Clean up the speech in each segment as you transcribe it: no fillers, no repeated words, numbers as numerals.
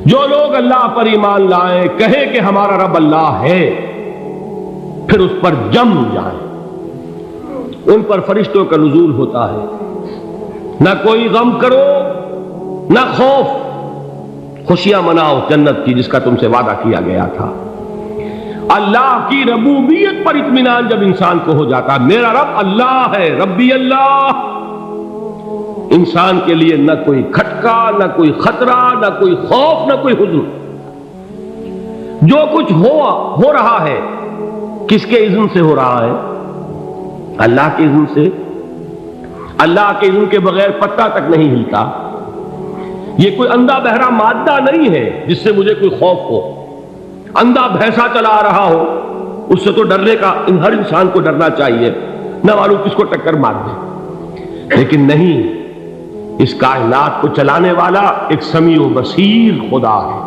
جو لوگ اللہ پر ایمان لائیں، کہیں کہ ہمارا رب اللہ ہے، پھر اس پر جم جائیں، ان پر فرشتوں کا نزول ہوتا ہے۔ نہ کوئی غم کرو نہ خوف، خوشیاں مناؤ جنت کی جس کا تم سے وعدہ کیا گیا تھا۔ اللہ کی ربوبیت پر اطمینان جب انسان کو ہو جاتا، میرا رب اللہ ہے، ربی اللہ، انسان کے لیے نہ کوئی کھٹکا، نہ کوئی خطرہ، نہ کوئی خوف، نہ کوئی حزن۔ جو کچھ ہو رہا ہے کس کے اذن سے ہو رہا ہے؟ اللہ کے اذن سے۔ اللہ کے اذن کے بغیر پتہ تک نہیں ہلتا۔ یہ کوئی اندھا بہرا مادہ نہیں ہے جس سے مجھے کوئی خوف ہو۔ اندھا بھینسا چلا رہا ہو اس سے تو ڈرنے کا ہر انسان کو ڈرنا چاہیے، نہ معلوم کس کو ٹکر مار دے۔ لیکن نہیں، اس کائنات کو چلانے والا ایک سمیع و بصیر خدا ہے۔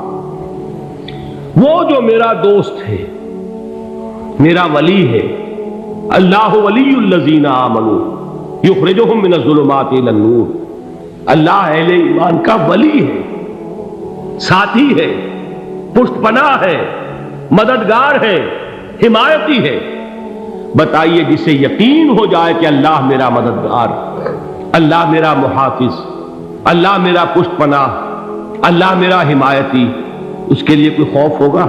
وہ جو میرا دوست ہے، میرا ولی ہے۔ اللہ ولی الذین آمنوا یخرجہم من الظلمات الی النور۔ اللہ اہل ایمان کا ولی ہے، ساتھی ہے، پشت پناہ ہے، مددگار ہے، حمایتی ہے۔ بتائیے جسے یقین ہو جائے کہ اللہ میرا مددگار، اللہ میرا محافظ، اللہ میرا پشت پناہ، اللہ میرا حمایتی، اس کے لیے کوئی خوف ہوگا؟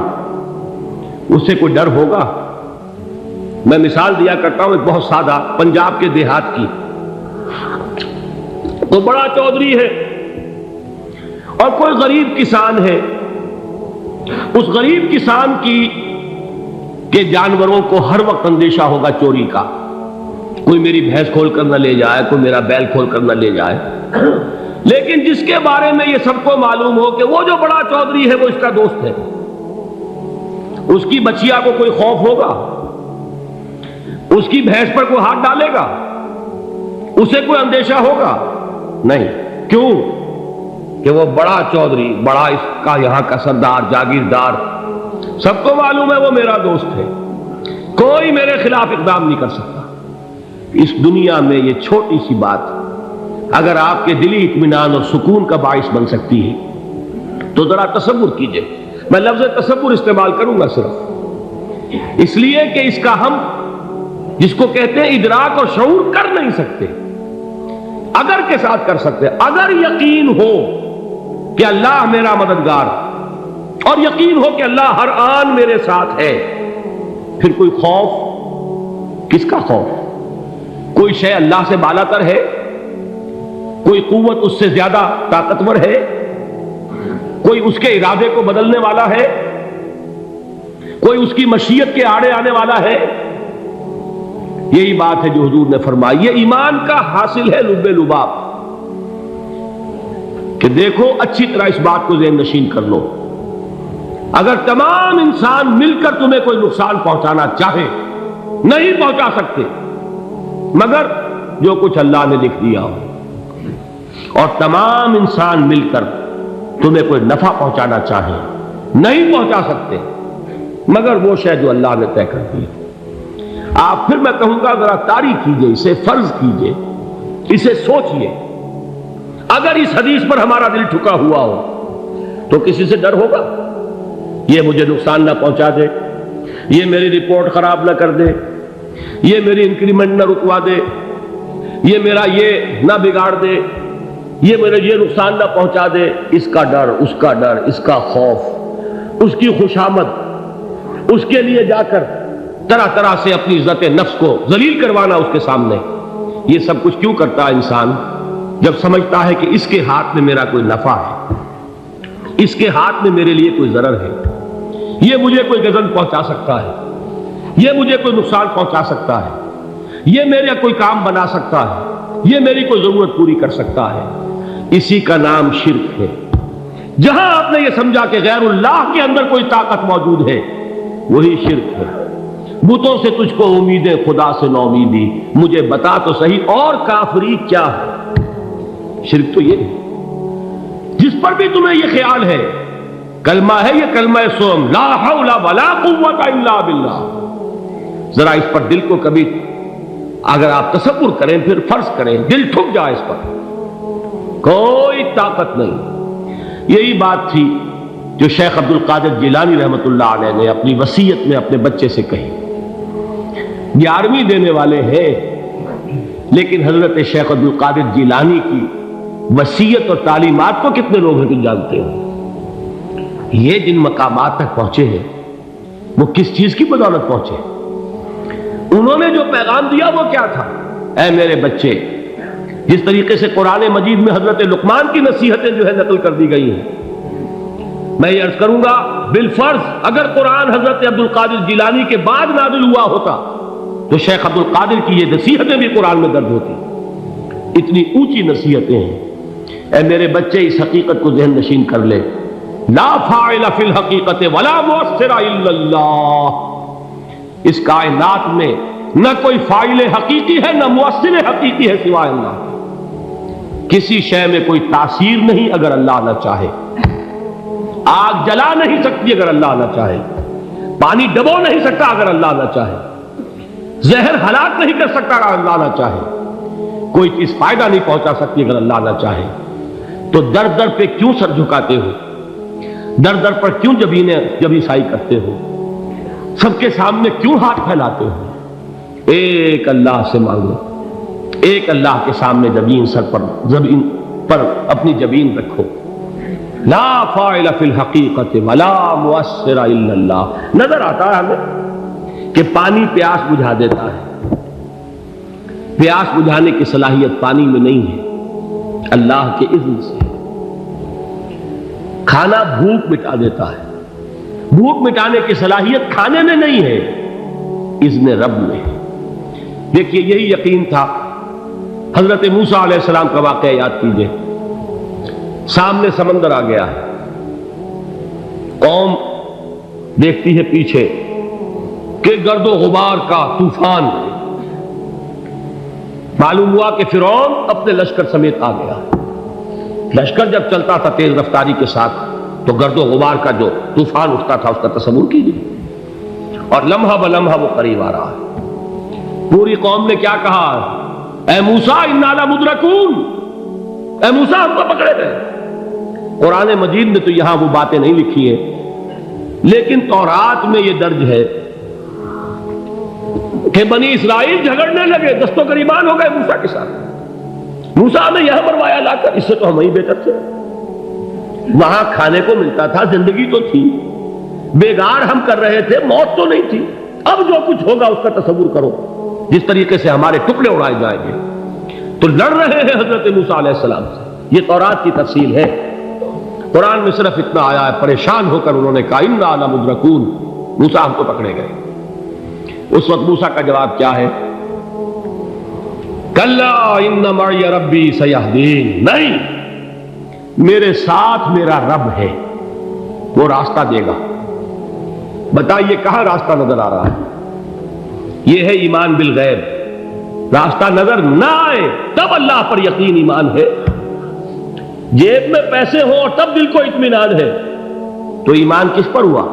اس سے کوئی ڈر ہوگا؟ میں مثال دیا کرتا ہوں ایک بہت سادہ، پنجاب کے دیہات کی۔ تو بڑا چودھری ہے اور کوئی غریب کسان ہے۔ اس غریب کسان کے جانوروں کو ہر وقت اندیشہ ہوگا چوری کا، کوئی میری بھینس کھول کر نہ لے جائے، کوئی میرا بیل کھول کر نہ لے جائے۔ لیکن جس کے بارے میں یہ سب کو معلوم ہو کہ وہ جو بڑا چودھری ہے وہ اس کا دوست ہے، اس کی بچیا کو کوئی خوف ہوگا؟ اس کی بھینس پر کوئی ہاتھ ڈالے گا؟ اسے کوئی اندیشہ ہوگا؟ نہیں۔ کیوں؟ کہ وہ بڑا چودھری، بڑا اس کا یہاں کا سردار، جاگیردار، سب کو معلوم ہے وہ میرا دوست ہے، کوئی میرے خلاف اقدام نہیں کر سکتا۔ اس دنیا میں یہ چھوٹی سی بات اگر آپ کے دلی اطمینان اور سکون کا باعث بن سکتی ہے تو ذرا تصور کیجئے۔ میں لفظ تصور استعمال کروں گا صرف اس لیے کہ اس کا ہم جس کو کہتے ہیں ادراک اور شعور کر نہیں سکتے، اگر کے ساتھ کر سکتے۔ اگر یقین ہو کہ اللہ میرا مددگار اور یقین ہو کہ اللہ ہر آن میرے ساتھ ہے، پھر کوئی خوف؟ کس کا خوف؟ کوئی شے اللہ سے بالا تر ہے؟ کوئی قوت اس سے زیادہ طاقتور ہے؟ کوئی اس کے ارادے کو بدلنے والا ہے؟ کوئی اس کی مشیت کے آڑے آنے والا ہے؟ یہی بات ہے جو حضور نے فرمائی، یہ ایمان کا حاصل ہے لب لباب، کہ دیکھو اچھی طرح اس بات کو ذہن نشین کر لو۔ اگر تمام انسان مل کر تمہیں کوئی نقصان پہنچانا چاہے، نہیں پہنچا سکتے مگر جو کچھ اللہ نے لکھ دیا ہو، اور تمام انسان مل کر تمہیں کوئی نفع پہنچانا چاہے، نہیں پہنچا سکتے مگر وہ شے جو اللہ نے طے کر دی۔ آپ پھر میں کہوں گا ذرا طاری کیجئے، اسے فرض کیجئے، اسے سوچئے۔ اگر اس حدیث پر ہمارا دل ٹھکا ہوا ہو تو کسی سے ڈر ہوگا؟ یہ مجھے نقصان نہ پہنچا دے، یہ میری رپورٹ خراب نہ کر دے، یہ میری انکریمنٹ نہ رکوا دے، یہ میرا یہ نہ بگاڑ دے، یہ میرے یہ نقصان نہ پہنچا دے۔ اس کا ڈر، اس کا ڈر، اس کا خوف، اس کی خوشامد، اس کے لیے جا کر طرح طرح سے اپنی عزت نفس کو ذلیل کروانا اس کے سامنے، یہ سب کچھ کیوں کرتا ہے انسان؟ جب سمجھتا ہے کہ اس کے ہاتھ میں میرا کوئی نفع ہے، اس کے ہاتھ میں میرے لیے کوئی ضرر ہے، یہ مجھے کوئی غضب پہنچا سکتا ہے، یہ مجھے کوئی نقصان پہنچا سکتا ہے، یہ میرا کوئی کام بنا سکتا ہے، یہ میری کوئی ضرورت پوری کر سکتا ہے، اسی کا نام شرک ہے۔ جہاں آپ نے یہ سمجھا کہ غیر اللہ کے اندر کوئی طاقت موجود ہے، وہی شرک ہے۔ بتوں سے تجھ کو امیدیں، خدا سے نو امیدی، مجھے بتا تو صحیح اور کافری کیا ہے؟ شرک تو یہ ہے۔ جس پر بھی تمہیں یہ خیال ہے، کلمہ ہے یہ کلمہ سوم، لا حول ولا قوت الا باللہ، ذرا اس پر دل کو کبھی اگر آپ تصور کریں، پھر فرض کریں، دل ٹھک جائے اس پر، کوئی طاقت نہیں۔ یہی بات تھی جو شیخ عبد القادر جیلانی رحمۃ اللہ علیہ نے اپنی وصیت میں اپنے بچے سے کہی. 11ویں دینے والے ہیں، لیکن حضرت شیخ عبد القادر جیلانی کی وصیت اور تعلیمات کو کتنے لوگ ہیں جانتے ہو؟ یہ جن مقامات تک پہنچے ہیں وہ کس چیز کی بدولت پہنچے؟ انہوں نے جو پیغام دیا وہ کیا تھا؟ اے میرے بچے، جس طریقے سے قرآن مجید میں حضرت لقمان کی نصیحتیں جو ہے نقل کر دی گئی ہیں، میں یہ عرض کروں گا بالفرض اگر قرآن حضرت عبد القادر جیلانی کے بعد نازل ہوا ہوتا تو شیخ عبد القادر کی یہ نصیحتیں بھی قرآن میں درج ہوتی. اتنی اونچی نصیحتیں ہیں. اے میرے بچے، اس حقیقت کو ذہن نشین کر لے، لا فاعل فی الحقیقت ولا مؤثر الا اللہ. اس کائنات میں نہ کوئی فاعل حقیقی ہے نہ مؤثر حقیقی ہے سوائے اللہ. کسی شے میں کوئی تاثیر نہیں اگر اللہ نہ چاہے. آگ جلا نہیں سکتی اگر اللہ نہ چاہے. پانی ڈبو نہیں سکتا اگر اللہ نہ چاہے. زہر ہلاک نہیں کر سکتا اگر اللہ نہ چاہے. کوئی چیز فائدہ نہیں پہنچا سکتی اگر اللہ نہ چاہے. تو در در پہ کیوں سر جھکاتے ہو؟ در در پر کیوں جبیں سائی کرتے ہو؟ سب کے سامنے کیوں ہاتھ پھیلاتے ہو؟ ایک اللہ سے مانگو، ایک اللہ کے سامنے زمین پر اپنی جبین رکھو. لا فاعل فی الحقیقت ولا مؤثر الا اللہ. نظر آتا ہے ہمیں کہ پانی پیاس بجھا دیتا ہے. پیاس بجھانے کی صلاحیت پانی میں نہیں ہے، اللہ کے اذن سے. کھانا بھوک مٹا دیتا ہے. بھوک مٹانے کی صلاحیت کھانے میں نہیں ہے، اذن رب میں ہے. دیکھیے یہی یقین تھا. حضرت موسیٰ علیہ السلام کا واقعہ یاد کیجئے. سامنے سمندر آ گیا ہے، قوم دیکھتی ہے پیچھے کہ گرد و غبار کا طوفان. معلوم ہوا کہ فرعون اپنے لشکر سمیت آ گیا. لشکر جب چلتا تھا تیز رفتاری کے ساتھ تو گرد و غبار کا جو طوفان اٹھتا تھا اس کا تصور کیجیے. اور لمحہ بلمحہ وہ قریب آ رہا ہے. پوری قوم نے کیا کہا؟ اے موسیٰ انا لمدرکون، اے موسیٰ ہم کو پکڑے گئے. قرآن مجید میں تو یہاں وہ باتیں نہیں لکھی ہیں، لیکن تورات میں یہ درج ہے کہ بنی اسرائیل جھگڑنے لگے، دست و گریبان ہو گئے موسیٰ کے ساتھ. موسیٰ نے یہاں مروایا لا کر، اس سے تو ہم ہی بہتر تھے. وہاں کھانے کو ملتا تھا، زندگی تو تھی، بیگار ہم کر رہے تھے، موت تو نہیں تھی. اب جو کچھ ہوگا اس کا تصور کرو، جس طریقے سے ہمارے ٹکڑے اڑائے جائیں گے. تو لڑ رہے ہیں حضرت موسیٰ علیہ السلام سے. یہ تورات کی تفصیل ہے. قرآن میں صرف اتنا آیا ہے، پریشان ہو کر انہوں نے کہا انا لمدرکون، موسیٰ ہم کو پکڑے گئے. اس وقت موسیٰ کا جواب کیا ہے؟ کلا ان معی ربی سیہدین. نہیں، میرے ساتھ میرا رب ہے، وہ راستہ دے گا. بتائیے کہاں راستہ نظر آ رہا ہے؟ یہ ہے ایمان بالغیب. راستہ نظر نہ آئے تب اللہ پر یقین ایمان ہے. جیب میں پیسے ہوں اور تب دل کو اطمینان ہے تو ایمان کس پر ہوا؟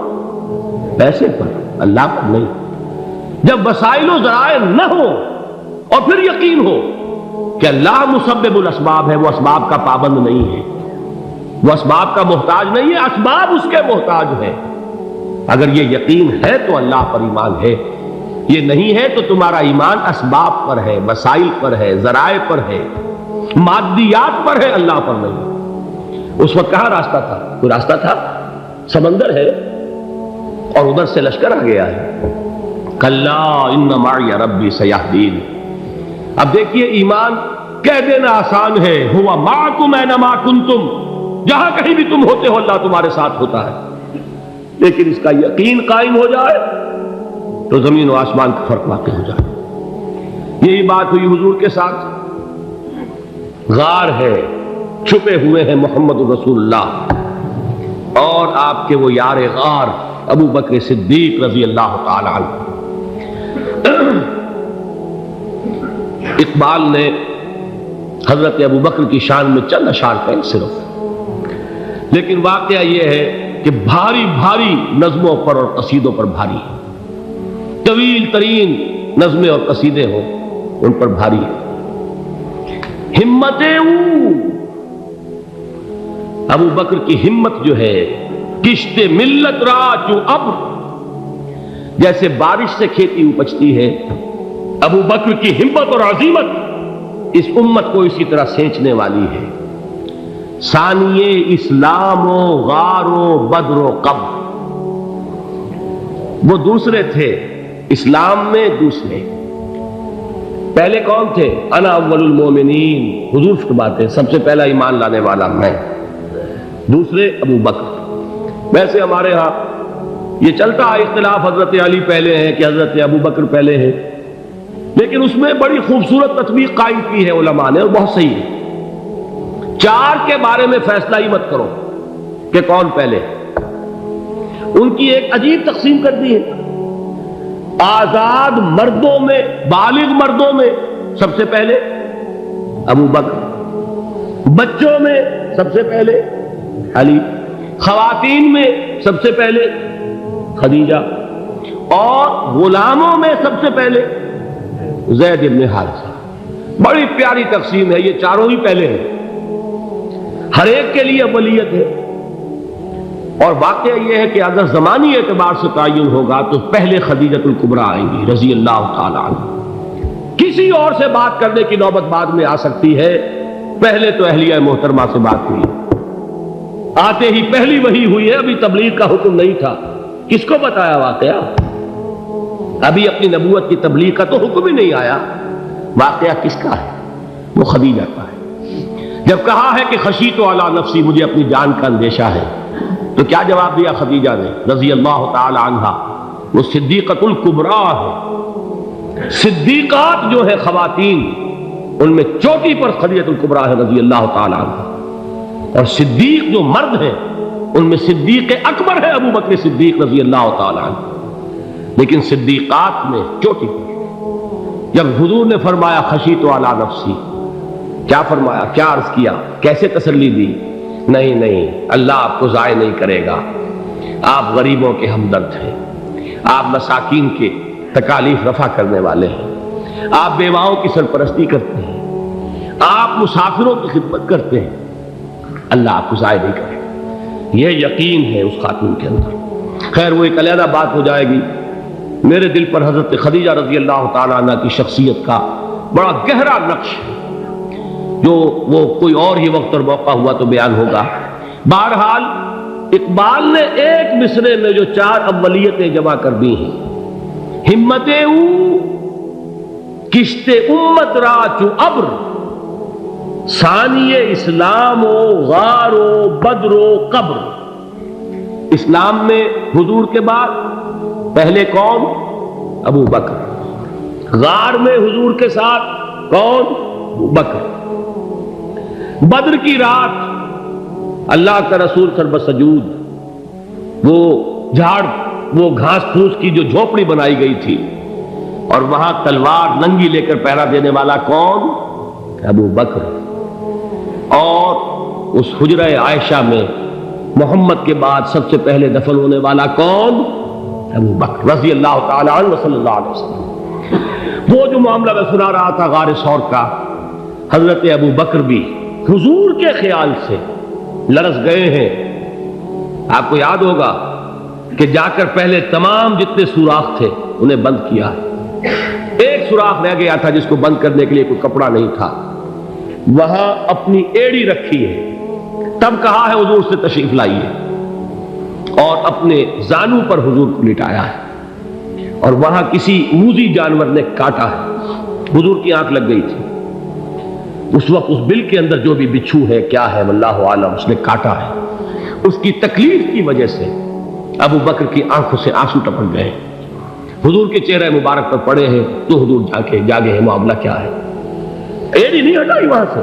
پیسے پر، اللہ پر نہیں. جب وسائل و ذرائع نہ ہو اور پھر یقین ہو کہ اللہ مسبب الاسباب ہے، وہ اسباب کا پابند نہیں ہے، وہ اسباب کا محتاج نہیں ہے، اسباب اس کے محتاج ہے. اگر یہ یقین ہے تو اللہ پر ایمان ہے. یہ نہیں ہے تو تمہارا ایمان اسباب پر ہے، وسائل پر ہے، ذرائع پر ہے، مادیات پر ہے، اللہ پر نہیں. اس وقت کہاں راستہ تھا؟ کوئی راستہ تھا؟ سمندر ہے اور ادھر سے لشکر آ گیا ہے. کلا ان معی ربی سیہدین. اب دیکھیے ایمان کہہ دینا آسان ہے، ہوا معکم اینما کنتم، جہاں کہیں بھی تم ہوتے ہو اللہ تمہارے ساتھ ہوتا ہے. لیکن اس کا یقین قائم ہو جائے تو زمین و آسمان کا فرق واقع ہو جائے. یہی بات ہوئی حضور کے ساتھ. غار ہے، چھپے ہوئے ہیں محمد رسول اللہ اور آپ کے وہ یار غار ابو بکر صدیق رضی اللہ تعالی عنہ. اقبال نے حضرت ابو بکر کی شان میں چند اشعار کہیں صرف، لیکن واقعہ یہ ہے کہ بھاری بھاری نظموں پر اور قصیدوں پر بھاری ہے. طویل ترین نظمیں اور قصیدے ہوں ان پر بھاری ہے. ہمتیں ابو بکر کی ہمت جو ہے کشت ملت را جو ابر، جیسے بارش سے کھیتی اپجتی ہے، ابو بکر کی ہمت اور عزیمت اس امت کو اسی طرح سینچنے والی ہے۔ ثانیے اسلام و غار و بدر و قبر، وہ دوسرے تھے اسلام میں، دوسرے پہلے کون تھے؟ انا اول المومنین، حضور فرماتے سب سے پہلا ایمان لانے والا میں، دوسرے ابو بکر۔ ویسے ہمارے ہاں یہ چلتا ہے اختلاف، حضرت علی پہلے ہیں کہ حضرت ابو بکر پہلے ہیں، لیکن اس میں بڑی خوبصورت تطبیق قائم کی ہے علماء نے، اور بہت صحیح ہے۔ چار کے بارے میں فیصلہ ہی مت کرو کہ کون پہلے، ان کی ایک عجیب تقسیم کر دی ہے۔ آزاد مردوں میں، بالغ مردوں میں سب سے پہلے ابو بکر، بچوں میں سب سے پہلے علی، خواتین میں سب سے پہلے خدیجہ، اور غلاموں میں سب سے پہلے زید بن حارثہ۔ بڑی پیاری تقسیم ہے، یہ چاروں ہی پہلے ہیں، ہر ایک کے لیے اولیت ہے۔ اور واقعہ یہ ہے کہ اگر زمانی اعتبار سے تعین ہوگا تو پہلے خدیجۃ الکبریٰ آئیں گی رضی اللہ تعالی عنہ، کسی اور سے بات کرنے کی نوبت بعد میں آ سکتی ہے، پہلے تو اہلیہ محترمہ سے بات ہوئی، آتے ہی پہلی وحی ہوئی ہے، ابھی تبلیغ کا حکم نہیں تھا۔ کس کو بتایا واقعہ؟ ابھی اپنی نبوت کی تبلیغ کا تو حکم ہی نہیں آیا۔ واقعہ کس کا ہے؟ وہ خدیجہ کا ہے۔ جب کہا ہے کہ خشیت علی نفسی، مجھے اپنی جان کا اندیشہ ہے، تو کیا جواب دیا خدیجہ نے رضی اللہ تعالی عنہا؟ وہ صدیقۃ الکبریٰ ہے۔ صدیقات جو ہے خواتین، ان میں چوٹی پر خدیجۃ الکبریٰ ہے رضی اللہ تعالی عنہا، اور صدیق جو مرد ہیں ان میں صدیق اکبر ہے ابو بکر صدیق رضی اللہ تعالی عنہ، لیکن صدیقات میں چوٹی پر۔ جب حضور نے فرمایا خشیت علی نفسی، کیا فرمایا؟ کیا عرض کیا؟ کیسے تسلی دی؟ نہیں نہیں، اللہ آپ کو ضائع نہیں کرے گا، آپ غریبوں کے ہمدرد ہیں، آپ مساکین کے تکالیف رفع کرنے والے ہیں، آپ بیواؤں کی سرپرستی کرتے ہیں، آپ مسافروں کی خدمت کرتے ہیں، اللہ آپ کو ضائع نہیں کرے گا۔ یہ یقین ہے اس خاتون کے اندر۔ خیر وہ ایک علیحدہ بات ہو جائے گی۔ میرے دل پر حضرت خدیجہ رضی اللہ تعالیٰ عنہ کی شخصیت کا بڑا گہرا نقش ہے، جو وہ کوئی اور ہی وقت اور موقع ہوا تو بیان ہوگا۔ بہرحال اقبال نے ایک مصرے میں جو چار اولیتیں جمع کر دی ہیں، ہمت او کشت امت را چو ابر، ثانی اسلام و غار و بدر و قبر۔ اسلام میں حضور کے بعد پہلے کون؟ ابو بکر۔ غار میں حضور کے ساتھ کون؟ ابو بکر۔ بدر کی رات اللہ کا رسول سر سجود، وہ جھاڑ، وہ گھاس پھوس کی جو جھوپڑی بنائی گئی تھی، اور وہاں تلوار ننگی لے کر پہرا دینے والا کون؟ ابو بکر۔ اور اس حجرہ عائشہ میں محمد کے بعد سب سے پہلے دفن ہونے والا کون؟ ابو بکر رضی اللہ تعالی عنہ صلی اللہ علیہ وسلم۔ وہ جو معاملہ میں سنا رہا تھا غار ثور کا، حضرت ابو بکر بھی حضور کے خیال سے لرز گئے ہیں۔ آپ کو یاد ہوگا کہ جا کر پہلے تمام جتنے سوراخ تھے انہیں بند کیا ہے، ایک سوراخ رہ گیا تھا جس کو بند کرنے کے لیے کوئی کپڑا نہیں تھا، وہاں اپنی ایڑی رکھی ہے، تب کہا ہے حضور سے تشریف لائیے، اور اپنے زانو پر حضور کو لٹایا ہے، اور وہاں کسی موذی جانور نے کاٹا ہے، حضور کی آنکھ لگ گئی تھی، اس وقت اس بل کے اندر جو بھی بچھو ہے کیا ہے واللہ عالم، اس نے کاٹا ہے، اس کی تکلیف کی وجہ سے ابو بکر کی آنکھوں سے آنسو ٹپک گئے، حضور کے چہرے مبارک پر پڑے ہیں، تو حضور جاگے ہیں، معاملہ کیا ہے؟ ایڑی نہیں ہٹائی وہاں سے،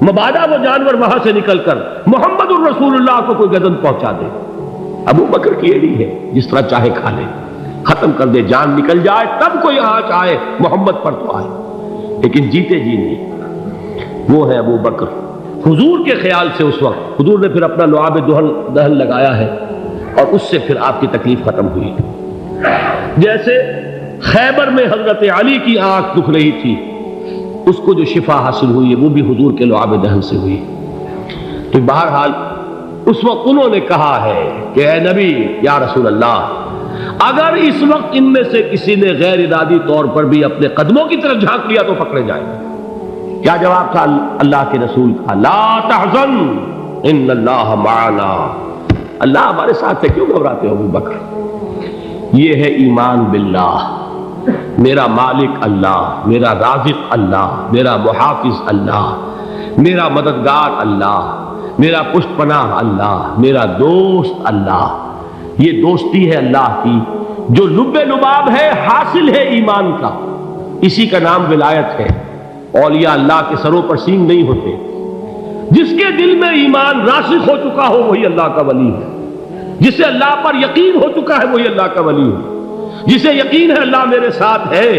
مبادا وہ جانور وہاں سے نکل کر محمد الرسول اللہ کو کوئی گزن پہنچا دے، ابو بکر کی ایڑی ہے، جس طرح چاہے کھا لے، ختم کر دے، جان نکل جائے تب کوئی آنچ آئے، محمد پر تو آئے، لیکن جیتے جی نہیں۔ وہ ہے ابو بکر حضور کے خیال سے۔ اس وقت حضور نے پھر اپنا لعاب دہن لگایا ہے، اور اس سے پھر آپ کی تکلیف ختم ہوئی۔ جیسے خیبر میں حضرت علی کی آنکھ دکھ رہی تھی، اس کو جو شفا حاصل ہوئی ہے وہ بھی حضور کے لعاب دہن سے ہوئی۔ تو بہرحال اس وقت انہوں نے کہا ہے کہ اے نبی یا رسول اللہ، اگر اس وقت ان میں سے کسی نے غیر ارادی طور پر بھی اپنے قدموں کی طرف جھانک لیا تو پکڑے جائیں گے۔ کیا جواب تھا اللہ کے رسول کا؟ لا تحزن ان اللہ معنا، اللہ ہمارے ساتھ ہے، کیوں گھبراتے ہو ابو بکر؟ یہ ہے ایمان باللہ، میرا مالک اللہ، میرا رازق اللہ، میرا محافظ اللہ، میرا مددگار اللہ، میرا پشت پناہ اللہ، میرا دوست اللہ۔ یہ دوستی ہے اللہ کی جو لب لباب ہے، حاصل ہے ایمان کا، اسی کا نام ولایت ہے۔ اولیاء اللہ کے سروں پر سینگ نہیں ہوتے، جس کے دل میں ایمان راسخ ہو چکا ہو وہی اللہ کا ولی ہے، جسے اللہ پر یقین ہو چکا ہے وہی اللہ کا ولی ہے، جسے یقین ہے اللہ میرے ساتھ ہے،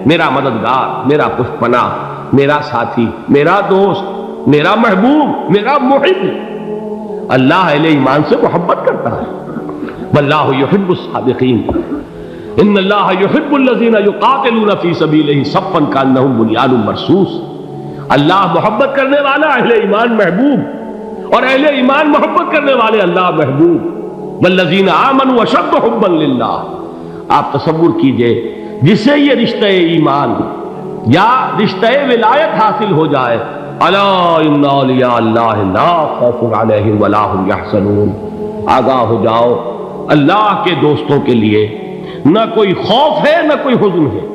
میرا مددگار، میرا پشت پناہ، میرا ساتھی، میرا دوست، میرا محبوب، میرا محب۔ اللہ اہل ایمان سے محبت کرتا ہے۔ واللہ یحب الصادقین، ان اللہ یحب الذین یقاتلون فی سبیلہ صفا کانہم بنیان مرصوص۔ اللہ محبت کرنے والا، اہل ایمان محبوب، اور اہل ایمان محبت کرنے والے اللہ محبوب۔ والذین آمنوا اشد حبا للہ۔ آپ تصور کیجئے جسے یہ رشتہ ایمان یا رشتہ ولایت حاصل ہو جائے، الا ان اولیاء اللہ لا خوف علیہم ولا هم یحزنون، آگاہ ہو جاؤ، اللہ کے دوستوں کے لیے نہ کوئی خوف ہے نہ کوئی حزن ہے۔